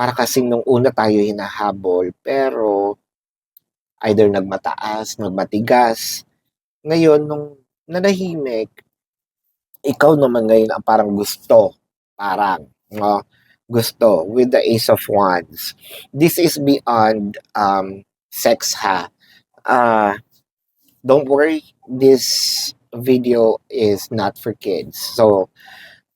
para kasing nung una tayo hinahabol pero either nagmataas, nagmatigas. Ngayon nung nanahimik, ikaw naman ngayon ang parang gusto, parang, 'no, gusto with the Ace of Wands. This is beyond, sex ha. Ah, don't worry, this video is not for kids. So,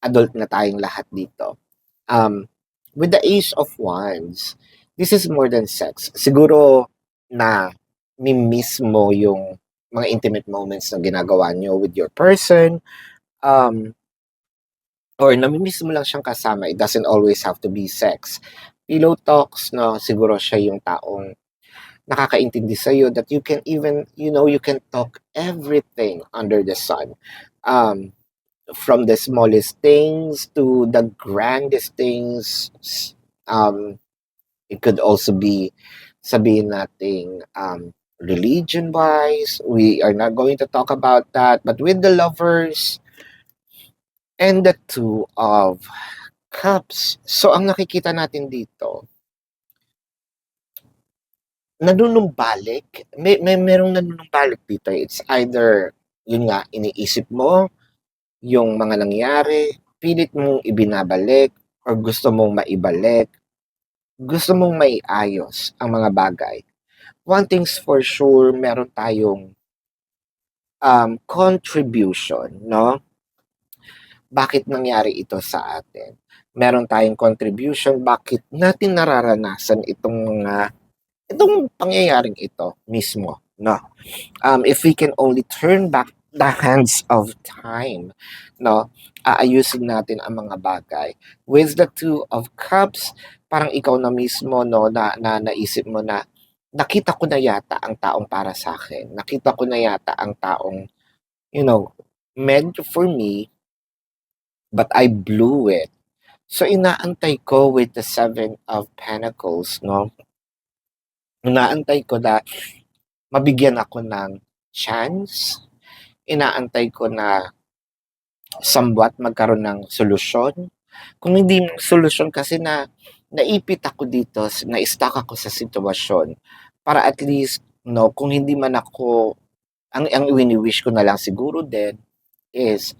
adult na tayong lahat dito. Um, with the Ace of Wands, this is more than sex. Siguro na mi-miss mo yung mga intimate moments na ginagawa niyo with your person, um, or nami-miss mo lang siyang kasama. It doesn't always have to be sex. Pillow talks 'no, siguro siya yung taong nakakaintindi sa'yo that you can even, you can talk everything under the sun. Um, from the smallest things to the grandest things. It could also be, sabihin nating, religion-wise, we are not going to talk about that. But with the Lovers and the Two of Cups, so ang nakikita natin dito, nanunumbalik, merong nanunumbalik dito. It's either, yun nga, iniisip mo yung mga nangyari, pilit mong ibinabalik, or gusto mong maibalik, gusto mong maiayos ang mga bagay. One thing's for sure, meron tayong contribution, no? Bakit nangyari ito sa atin? Meron tayong contribution, bakit natin nararanasan itong pangyayaring ito mismo, no? If we can only turn back the hands of time, no? Aayusin natin ang mga bagay. With the Two of Cups, parang ikaw na mismo, no, na naisip mo na nakita ko na yata ang taong para sa akin. Nakita ko na yata ang taong, meant for me, but I blew it. So inaantay ko with the Seven of Pentacles, no? Inaantay ko na mabigyan ako ng chance. Inaantay ko na somewhat magkaroon ng solusyon. Kung hindi solusyon kasi naipit ako dito, na-stuck ako sa sitwasyon para at least, no, kung hindi man ako, ang wini-wish ko na lang siguro din is